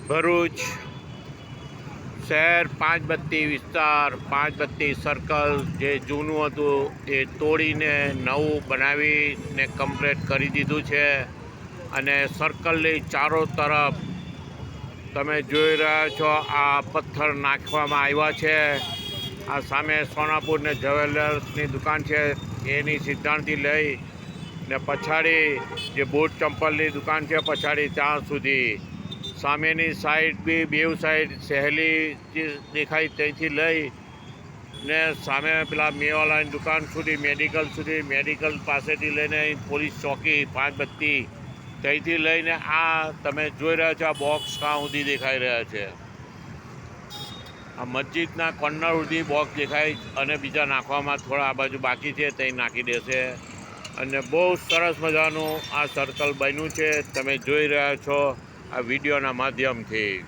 ભરૂચ શહેર પાંચબત્તી વિસ્તાર, પાંચબત્તી સર્કલ જે જૂનું હતું એ તોડીને નવું બનાવીને કમ્પ્લીટ કરી દીધું છે અને સર્કલની ચારો તરફ તમે જોઈ રહ્યા છો આ પથ્થર નાખવામાં આવ્યા છે. આ સામે સોનાપુર ને જ્વેલર્સની દુકાન છે એની સિદ્ધાંતથી લઈ ને પછાડી જે બૂટ ચંપલની દુકાન છે પછાડી ત્યાં સુધી સામેની સાઈડ બી બેઉ સાઈડ સહેલી જે દેખાય ત્યાંથી લઈ ને સામે પેલા મેવાલાની દુકાન સુધી મેડિકલ પાસેથી લઈને પોલીસ ચોકી પાંચબત્તી ત્યાંથી લઈને આ તમે જોઈ રહ્યા છો આ બોક્સ કાં સુધી દેખાઈ રહ્યા છે. આ મસ્જિદના કોર્નર સુધી બોક્સ દેખાય અને બીજા નાખવામાં થોડા આ બાજુ બાકી છે ત્યાં નાખી દેશે અને બહુ સરસ મજાનું આ સર્કલ બન્યું છે તમે જોઈ રહ્યા છો આ વિડીયોના માધ્યમથી.